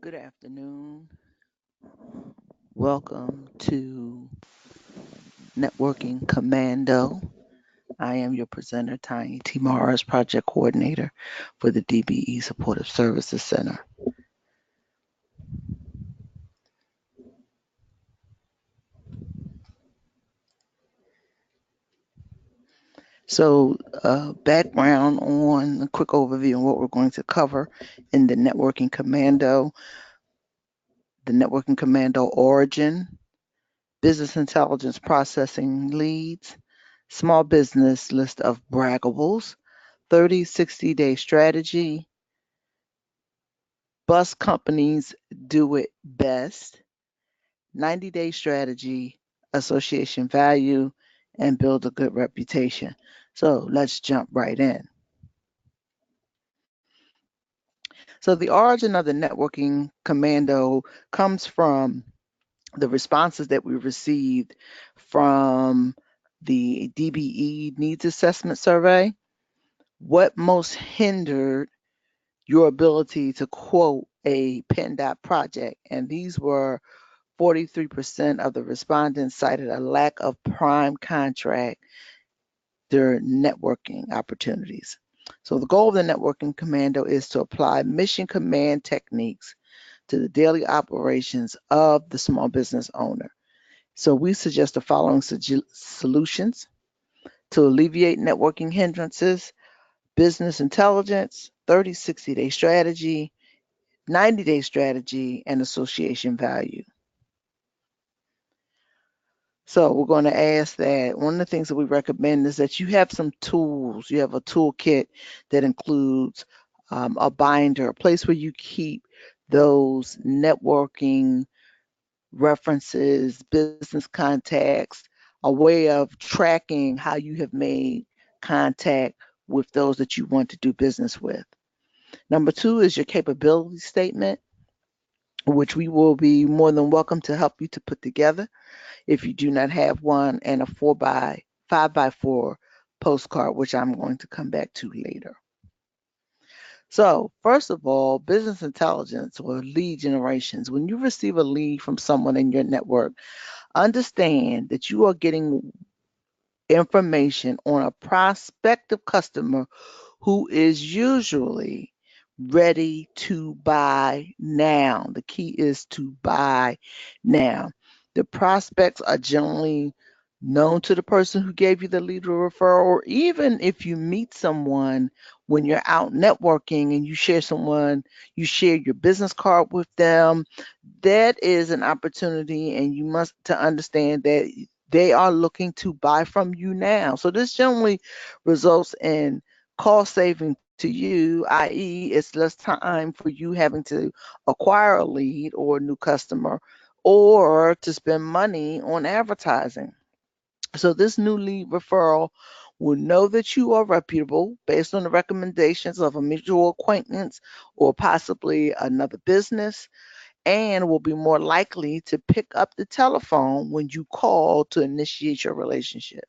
Good afternoon. Welcome to Networking Commando. I am your presenter, Tiny T. Morris, Project Coordinator for the DBE Supportive Services Center. So, background on a quick overview on what we're going to cover in the Networking Commando origin, business intelligence processing leads, small business list of braggables, 30, 60-day strategy, bus companies do it best, 90-day strategy, association value, and build a good reputation. So let's jump right in. So the origin of the networking commando comes from the responses that we received from the DBE needs assessment survey. What most hindered your ability to quote a PennDOT project? And these were 43% of the respondents cited a lack of prime contract their networking opportunities. So the goal of the networking commando is to apply mission command techniques to the daily operations of the small business owner. So we suggest the following solutions to alleviate networking hindrances: business intelligence, 30, 60-day strategy, 90-day strategy, and association value. So we're going to ask that one of the things that we recommend is that you have some tools. You have a toolkit that includes a binder, a place where you keep those networking references, business contacts, a way of tracking how you have made contact with those that you want to do business with. Number two is your capability statement, which we will be more than welcome to help you to put together if you do not have one, and a 5x4 postcard, which I'm going to come back to later. So, first of all, business intelligence or lead generations. When you receive a lead from someone in your network, understand that you are getting information on a prospective customer who is usually ready to buy now. The key is to buy now. The prospects are generally known to the person who gave you the lead or referral, or even if you meet someone when you're out networking and you share your business card with them, that is an opportunity, and you must to understand that they are looking to buy from you now. So this generally results in cost saving to you, i.e., it's less time for you having to acquire a lead or a new customer or to spend money on advertising. So this new lead referral will know that you are reputable based on the recommendations of a mutual acquaintance or possibly another business, and will be more likely to pick up the telephone when you call to initiate your relationship.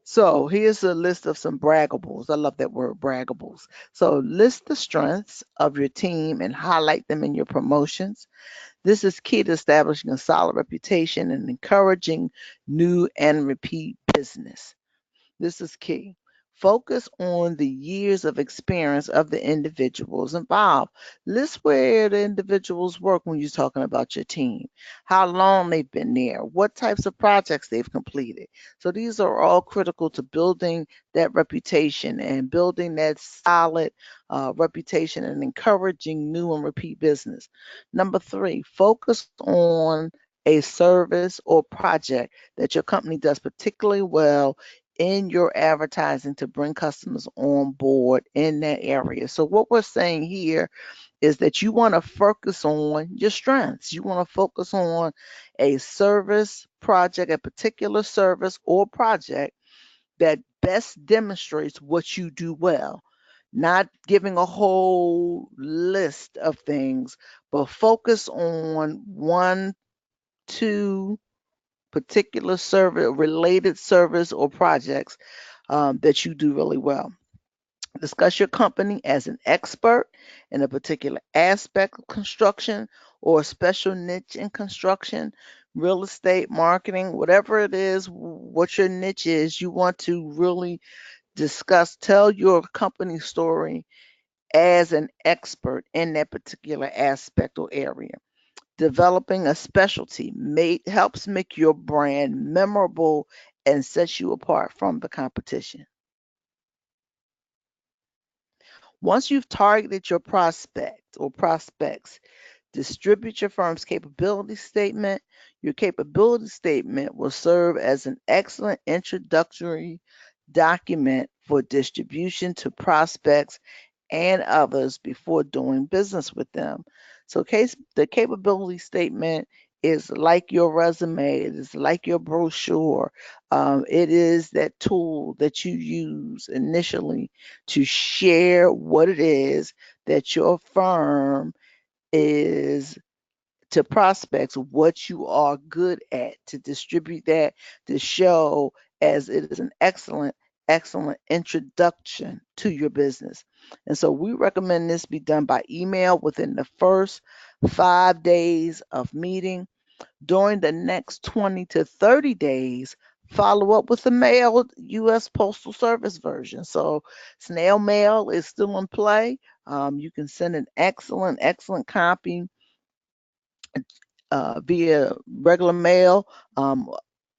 So here's a list of some braggables. I love that word, braggables. So list the strengths of your team and highlight them in your promotions. This is key to establishing a solid reputation and encouraging new and repeat business. This is key. Focus on the years of experience of the individuals involved. List where the individuals work when you're talking about your team, how long they've been there, what types of projects they've completed. So these are all critical to building that reputation and building that solid reputation and encouraging new and repeat business. Number three, focus on a service or project that your company does particularly well in your advertising to bring customers on board in that area. So what we're saying here is that you want to focus on your strengths. You want to focus on a service project, a particular service or project that best demonstrates what you do well. Not giving a whole list of things, but focus on one, two particular service, related service or projects that you do really well. Discuss your company as an expert in a particular aspect of construction or a special niche in construction, real estate, marketing, whatever it is, what your niche is. You want to really discuss, tell your company story as an expert in that particular aspect or area. Developing a specialty helps make your brand memorable and sets you apart from the competition. Once you've targeted your prospect or prospects, distribute your firm's capability statement. Your capability statement will serve as an excellent introductory document for distribution to prospects and others before doing business with them. So, the capability statement is like your resume, it is like your brochure. It is that tool that you use initially to share what it is that your firm is to prospects, what you are good at, to distribute that, to show as it is an excellent introduction to your business. And so we recommend this be done by email within the first 5 days of meeting. During the next 20 to 30 days, follow up with the mailed U.S. Postal Service version. So snail mail is still in play. You can send an excellent copy via regular mail.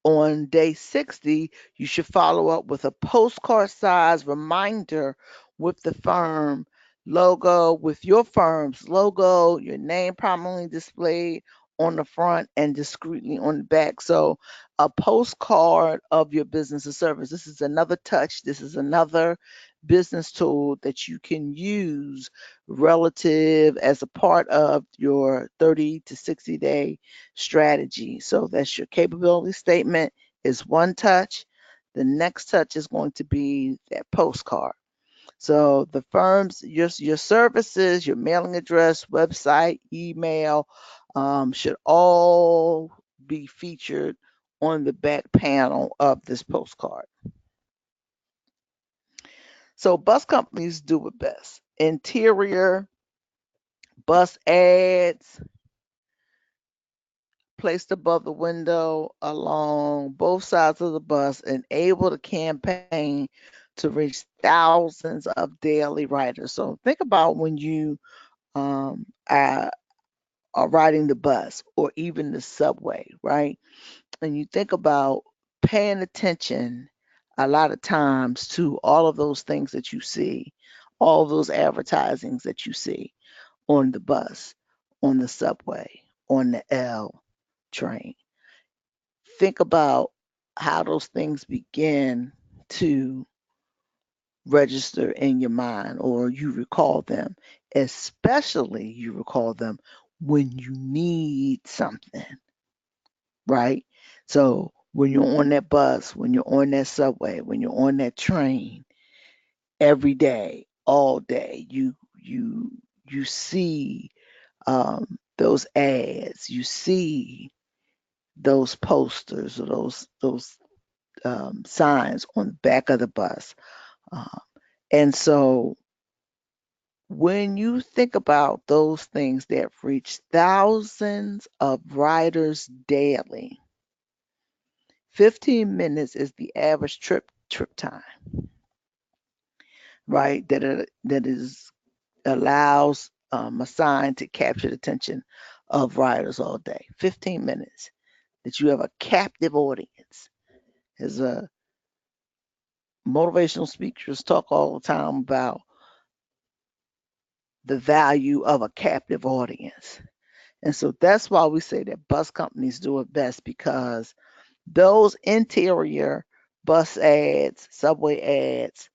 On day 60, you should follow up with a postcard size reminder with the firm logo, with your firm's logo, your name prominently displayed on the front and discreetly on the back. So, a postcard of your business or service. This is another touch. This is another business tool that you can use relative as a part of your 30 to 60 day strategy. So that's your capability statement is one touch. The next touch is going to be that postcard. So the firm's your services, your mailing address, website, email should all be featured on the back panel of this postcard. So bus companies do it best. Interior bus ads placed above the window along both sides of the bus enable the campaign to reach thousands of daily riders. So think about when you are riding the bus or even the subway, right? And you think about paying attention a lot of times to all of those things that you see, all those advertisings that you see on the bus, on the subway, on the L train. Think about how those things begin to register in your mind or you recall them, especially you recall them when you need something, right? So when you're on that bus, when you're on that subway, when you're on that train, every day, all day, you see those ads, you see those posters or those signs on the back of the bus. Um, and so when you think about those things that reach thousands of riders daily, 15 minutes is the average trip time, right? That is allows a sign to capture the attention of riders all day. 15 minutes that you have a captive audience. As motivational speakers talk all the time about the value of a captive audience. And so that's why we say that bus companies do it best because those interior bus ads, subway ads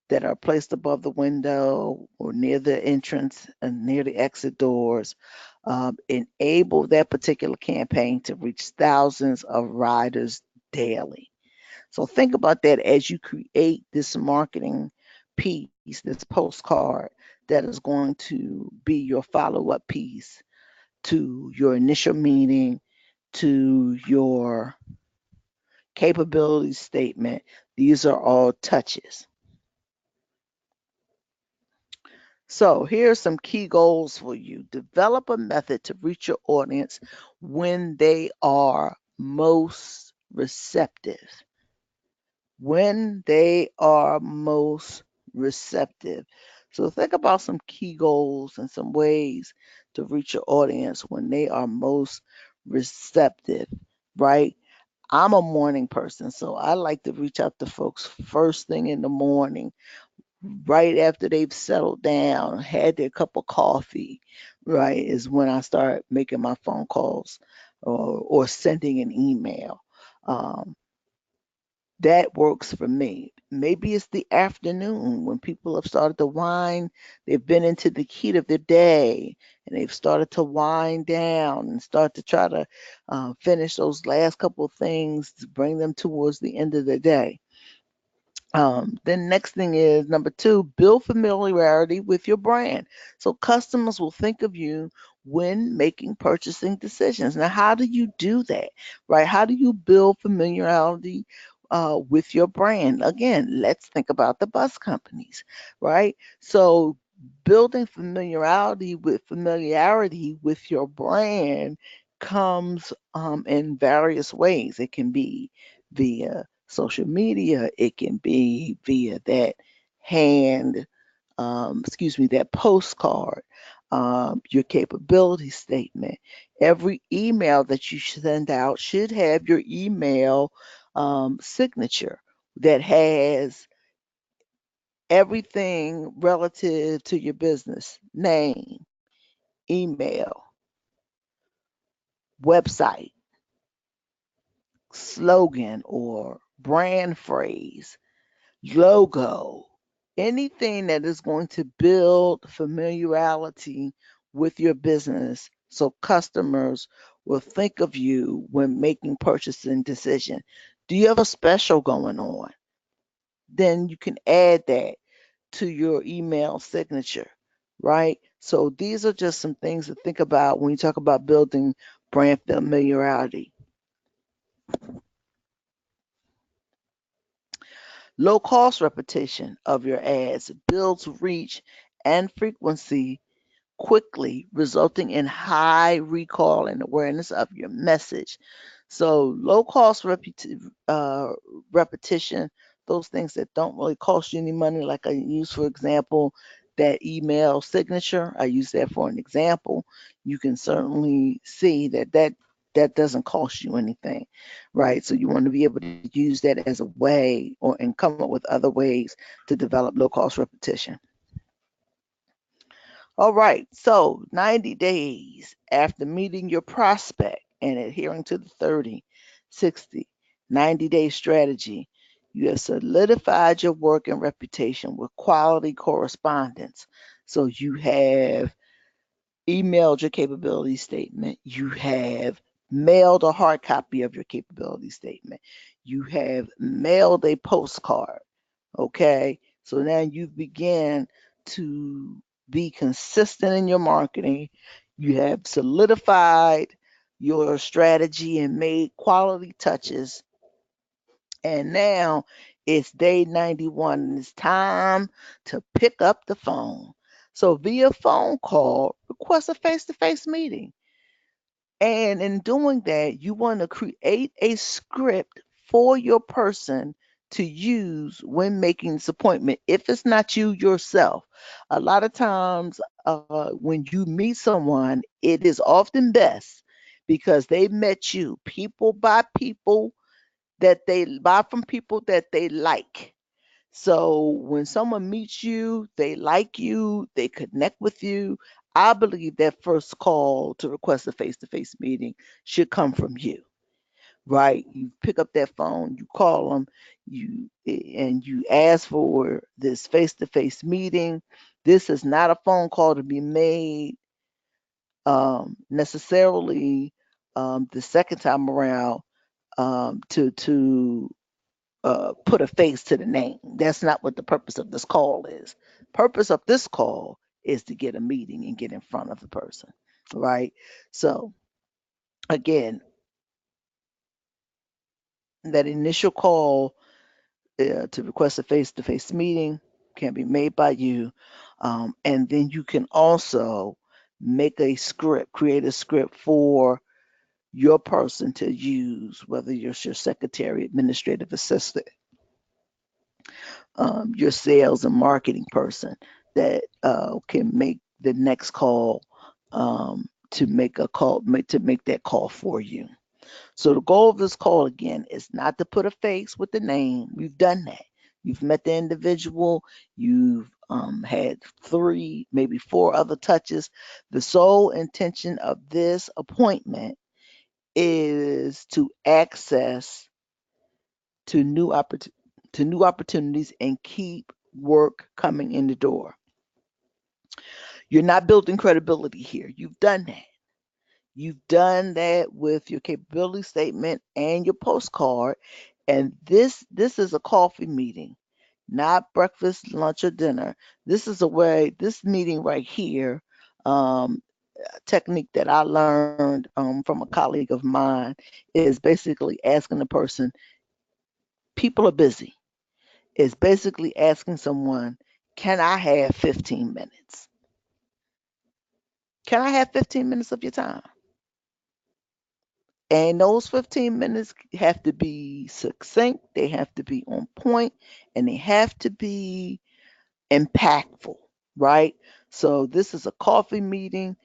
that are placed above the window or near the entrance and near the exit doors enable that particular campaign to reach thousands of riders daily. So think about that as you create this marketing piece, this postcard that is going to be your follow up piece to your initial meeting, to your capability statement. These are all touches. So here are some key goals for you. Develop a method to reach your audience when they are most receptive. When they are most receptive. So think about some key goals and some ways to reach your audience when they are most receptive, right? I'm a morning person, so I like to reach out to folks first thing in the morning, right after they've settled down, had their cup of coffee, right, is when I start making my phone calls or sending an email. Um, that works for me. Maybe it's the afternoon when people have started to wind, they've been into the heat of the day and they've started to wind down and start to try to finish those last couple of things to bring them towards the end of the day. Then next thing is number two, build familiarity with your brand. So customers will think of you when making purchasing decisions. Now, how do you do that, right? How do you build familiarity with your brand? Again, let's think about the bus companies, right? So building familiarity with your brand comes in various ways. It can be via social media, it can be via that hand, that postcard, your capability statement. Every email that you send out should have your email signature that has everything relative to your business name, email, website, slogan, or brand phrase, logo, anything that is going to build familiarity with your business so customers will think of you when making purchasing decision. Do you have a special going on? Then you can add that to your email signature, right? So these are just some things to think about when you talk about building brand familiarity. Low cost repetition of your ads builds reach and frequency quickly, resulting in high recall and awareness of your message. So, low cost repetition, those things that don't really cost you any money, like I use, for example, that email signature. I use that for an example. You can certainly see that doesn't cost you anything, right? So you want to be able to use that as a way or and come up with other ways to develop low cost repetition. All right, so 90 days after meeting your prospect and adhering to the 30, 60, 90-day strategy, you have solidified your work and reputation with quality correspondence. So you have emailed your capability statement, you have mailed a hard copy of your capability statement, you have mailed a postcard. Okay. So now you've began to be consistent in your marketing. You have solidified your strategy and made quality touches. And now it's day 91 and it's time to pick up the phone. So via phone call, request a face-to-face meeting. And in doing that, you want to create a script for your person to use when making this appointment. If it's not you yourself, a lot of times when you meet someone, it is often best because they met you. People buy people that they buy from people that they like. So when someone meets you, they like you, they connect with you. I believe that first call to request a face-to-face meeting should come from you, right? You pick up that phone, you call them, and you ask for this face-to-face meeting. This is not a phone call to be made necessarily the second time around to put a face to the name. That's not what the purpose of this call is. Purpose of this call is to get a meeting and get in front of the person, right? So again, that initial call to request a face-to-face meeting can be made by you. And then you can also make a script, create a script for your person to use, whether it's your secretary, administrative assistant, your sales and marketing person that can make the next call, to make a call, to make that call for you. So the goal of this call again is not to put a face with the name. You've done that. You've met the individual. You've had three, maybe four other touches. The sole intention of this appointment is to access to new opportunities and keep work coming in the door. You're not building credibility here. You've done that. You've done that with your capability statement and your postcard. And this is a coffee meeting, not breakfast, lunch, or dinner. This is a way, this meeting right here, technique that I learned from a colleague of mine is basically asking the person, people are busy. Is basically asking someone, can I have 15 minutes? Can I have 15 minutes of your time? And those 15 minutes have to be succinct, they have to be on point, and they have to be impactful, right? So this is a coffee meeting,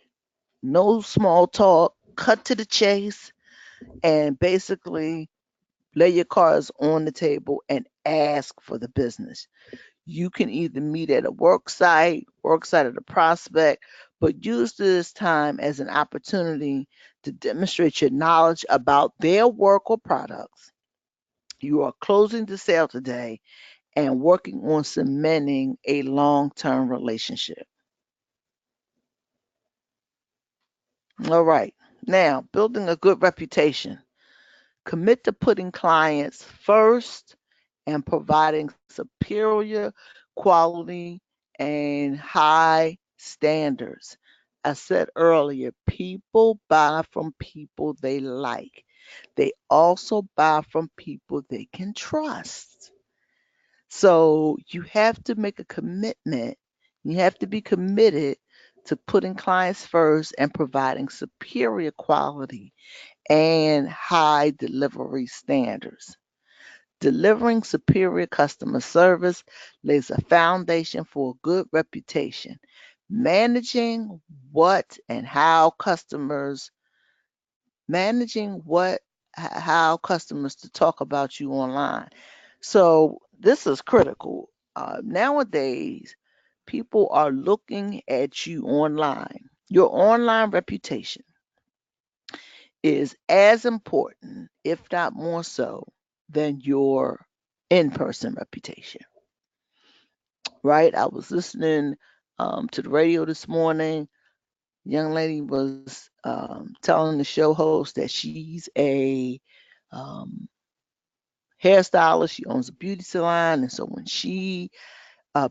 no small talk, cut to the chase, and basically lay your cards on the table and ask for the business. You can either meet at a work site at a prospect, but use this time as an opportunity to demonstrate your knowledge about their work or products. You are closing the sale today and working on cementing a long term relationship. All right. Now, building a good reputation. Commit to putting clients first and providing superior quality and high standards. I said earlier, people buy from people they like. They also buy from people they can trust. So you have to make a commitment. You have to be committed to putting clients first and providing superior quality and high delivery standards. Delivering superior customer service lays a foundation for a good reputation. Managing what and how customers, managing how customers to talk about you online. So this is critical. Nowadays, people are looking at you online. Your online reputation is as important, if not more so, than your in person reputation, right? I was listening to the radio this morning. Young lady was telling the show host that she's a um, hairstylist. She owns a beauty salon. And so when she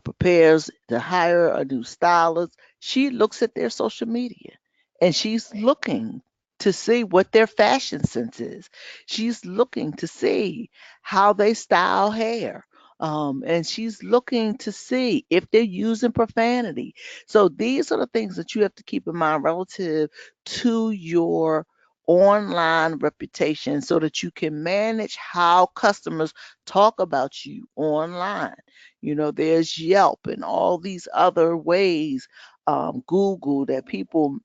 prepares to hire a new stylist, she looks at their social media and she's looking to see what their fashion sense is. She's looking to see how they style hair. And she's looking to see if they're using profanity. So these are the things that you have to keep in mind relative to your online reputation so that you can manage how customers talk about you online. You know, there's Yelp and all these other ways, Google, that people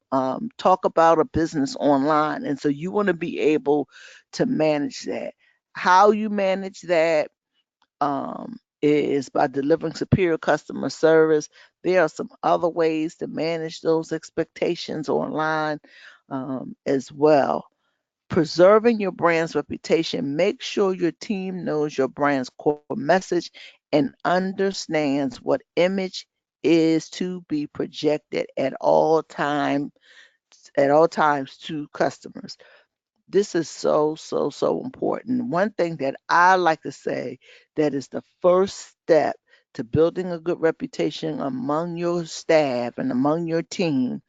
talk about a business online. And so you want to be able to manage that. How you manage that is by delivering superior customer service. There are some other ways to manage those expectations online as well. Preserving your brand's reputation, make sure your team knows your brand's core message and understands what image is to be projected at all times to customers. This is so important. One thing that I like to say that is the first step to building a good reputation among your staff and among your team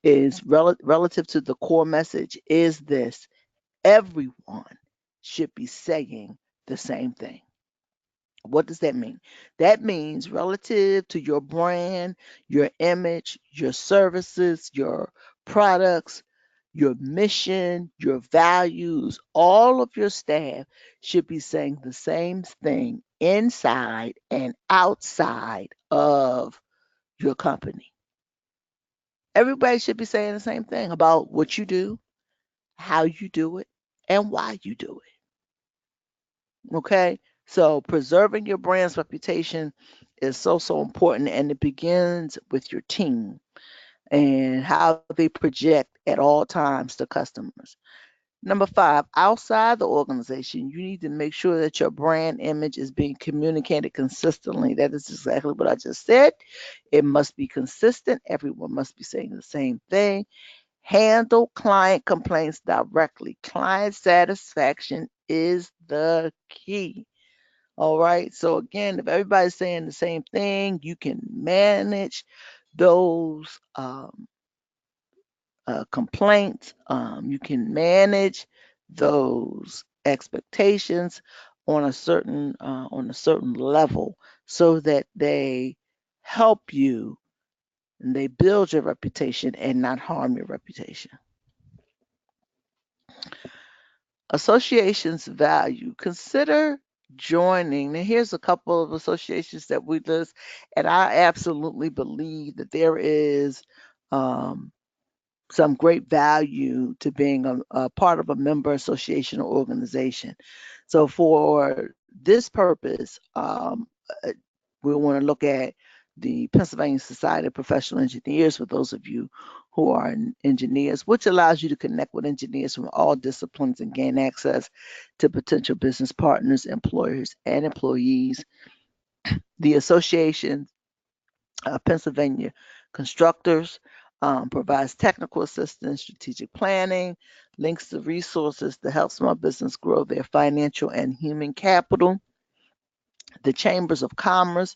is relative to the core message is this: everyone should be saying the same thing. What does that mean? That means relative to your brand, your image, your services, your products, your mission, your values, all of your staff should be saying the same thing inside and outside of your company. Everybody should be saying the same thing about what you do, how you do it, and why you do it. Okay? So preserving your brand's reputation is so important, and it begins with your team and how they project at all times to customers. Number five, outside the organization, you need to make sure that your brand image is being communicated consistently. That is exactly what I just said. It must be consistent. Everyone must be saying the same thing. Handle client complaints directly. Client satisfaction is the key. All right. So, again, if everybody's saying the same thing, you can manage those complaints. You can manage those expectations on a certain level so that they help you and they build your reputation and not harm your reputation. Associations value. Consider joining. Now, here's a couple of associations that we list, and I absolutely believe that there is um, some great value to being a part of a member association or organization. So, for this purpose, we want to look at the Pennsylvania Society of Professional Engineers for those of you who are engineers, which allows you to connect with engineers from all disciplines and gain access to potential business partners, employers, and employees. The association Pennsylvania Constructors provides technical assistance, strategic planning, links to resources to help small business grow their financial and human capital. The chambers of commerce.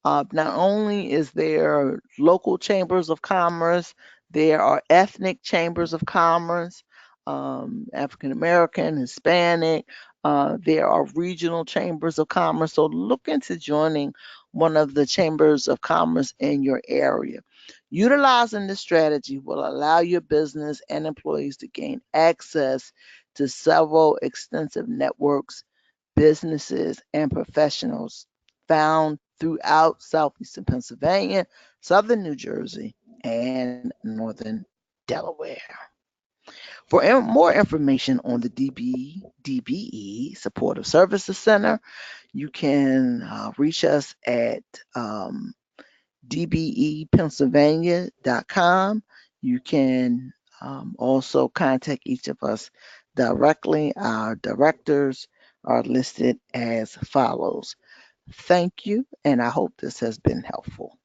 Not only is there local chambers of commerce, there are ethnic chambers of commerce, African American, Hispanic. There are regional chambers of commerce. So look into joining one of the chambers of commerce in your area. Utilizing this strategy will allow your business and employees to gain access to several extensive networks, businesses, and professionals found throughout southeastern Pennsylvania, southern New Jersey, and northern Delaware. For more information on the DBE Supportive Services Center, you can reach us at dbepennsylvania.com. You can also contact each of us directly. Our directors are listed as follows. Thank you, and I hope this has been helpful.